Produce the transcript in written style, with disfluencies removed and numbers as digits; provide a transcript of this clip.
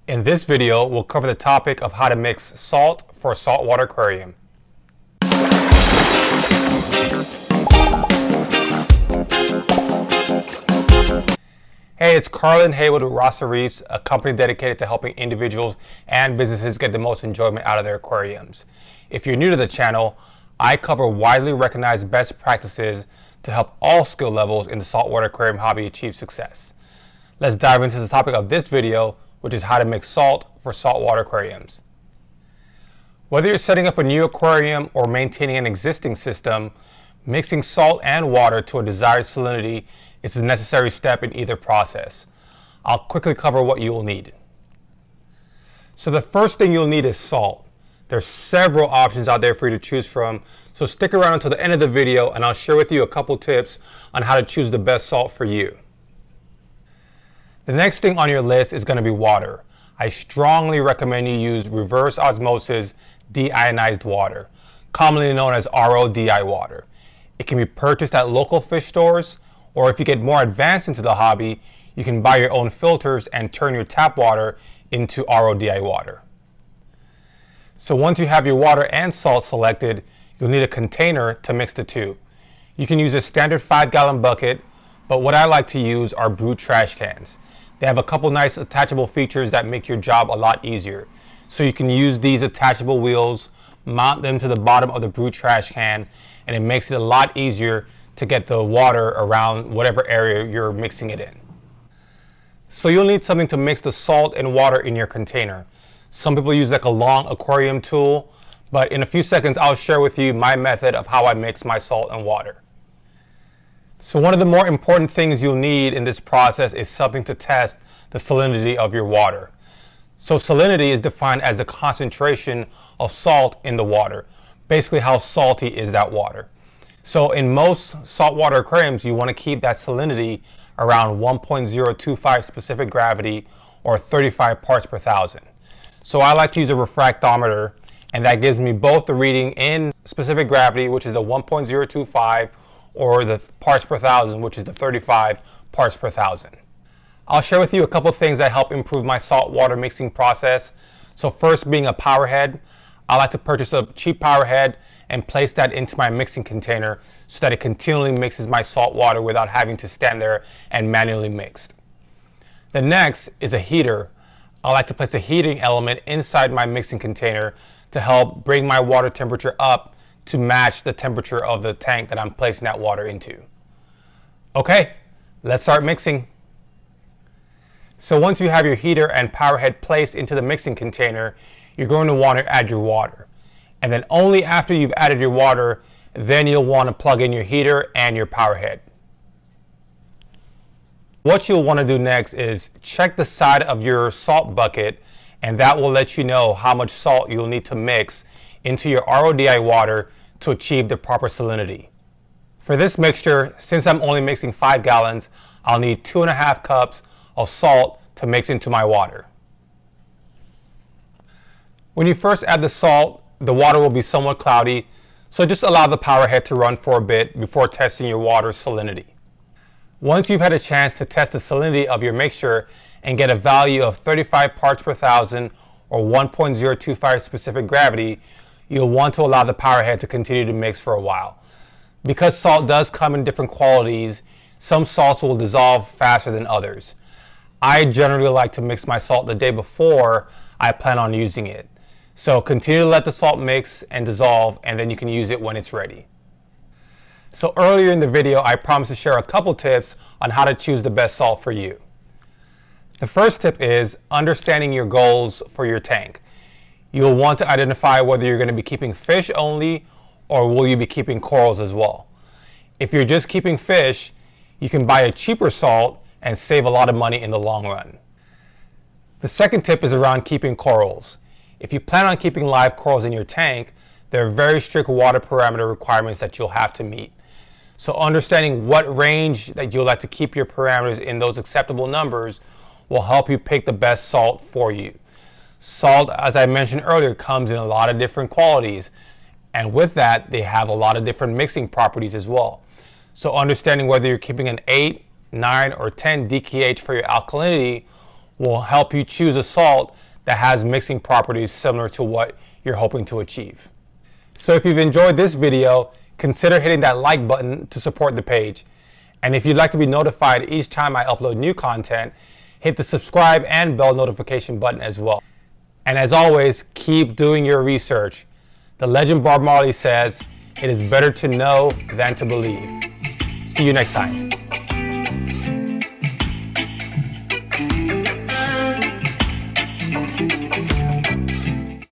In this video, we'll cover the topic of how to mix salt for a saltwater aquarium. Hey, it's Carlin Haywood with Rasta Reefs, a company dedicated to helping individuals and businesses get the most enjoyment out of their aquariums. If you're new to the channel, I cover widely recognized best practices to help all skill levels in the saltwater aquarium hobby achieve success. Let's dive into the topic of this video, which is how to mix salt for saltwater aquariums. Whether you're setting up a new aquarium or maintaining an existing system, mixing salt and water to a desired salinity is a necessary step in either process. I'll quickly cover what you'll need. So the first thing you'll need is salt. There's several options out there for you to choose from, so stick around until the end of the video and I'll share with you a couple tips on how to choose the best salt for you. The next thing on your list is going to be water. I strongly recommend you use reverse osmosis deionized water, commonly known as RODI water. It can be purchased at local fish stores, or if you get more advanced into the hobby, you can buy your own filters and turn your tap water into RODI water. So once you have your water and salt selected, you'll need a container to mix the two. You can use a standard 5-gallon bucket, but what I like to use are Brute trash cans. They have a couple nice attachable features that make your job a lot easier. So you can use these attachable wheels, mount them to the bottom of the Brute trash can, and it makes it a lot easier to get the water around whatever area you're mixing it in. So you'll need something to mix the salt and water in your container. Some people use like a long aquarium tool, but in a few seconds I'll share with you my method of how I mix my salt and water. So one of the more important things you'll need in this process is something to test the salinity of your water. So salinity is defined as the concentration of salt in the water. Basically how salty is that water. So in most saltwater aquariums, you want to keep that salinity around 1.025 specific gravity or 35 parts per thousand. So I like to use a refractometer, and that gives me both the reading in specific gravity, which is the 1.025, or the parts per thousand, which is the 35 parts per thousand. I'll share with you a couple things that help improve my saltwater mixing process. So first, being a power head, I like to purchase a cheap power head and place that into my mixing container so that it continually mixes my salt water without having to stand there and manually mix. The next is a heater. I like to place a heating element inside my mixing container to help bring my water temperature up to match the temperature of the tank that I'm placing that water into. Okay, let's start mixing. So once you have your heater and power head placed into the mixing container, you're going to want to add your water. And then only after you've added your water, then you'll want to plug in your heater and your power head. What you'll want to do next is check the side of your salt bucket, and that will let you know how much salt you'll need to mix into your RODI water to achieve the proper salinity. For this mixture, since I'm only mixing 5 gallons, I'll need 2.5 cups of salt to mix into my water. When you first add the salt, the water will be somewhat cloudy, so just allow the power head to run for a bit before testing your water salinity. Once you've had a chance to test the salinity of your mixture and get a value of 35 parts per thousand or 1.025 specific gravity, you'll want to allow the power head to continue to mix for a while. Because salt does come in different qualities, some salts will dissolve faster than others. I generally like to mix my salt the day before I plan on using it. So continue to let the salt mix and dissolve, and then you can use it when it's ready. So earlier in the video, I promised to share a couple tips on how to choose the best salt for you. The first tip is understanding your goals for your tank. You'll want to identify whether you're going to be keeping fish only or will you be keeping corals as well. If you're just keeping fish, you can buy a cheaper salt and save a lot of money in the long run. The second tip is around keeping corals. If you plan on keeping live corals in your tank, there are very strict water parameter requirements that you'll have to meet. So understanding what range that you'll like to keep your parameters in those acceptable numbers will help you pick the best salt for you. Salt, as I mentioned earlier, comes in a lot of different qualities, and with that they have a lot of different mixing properties as well. So understanding whether you're keeping an 8, 9, or 10 DKH for your alkalinity will help you choose a salt that has mixing properties similar to what you're hoping to achieve. So if you've enjoyed this video, consider hitting that like button to support the page. And if you'd like to be notified each time I upload new content, hit the subscribe and bell notification button as well. And as always, keep doing your research. The legend Bob Marley says, "It is better to know than to believe." See you next time.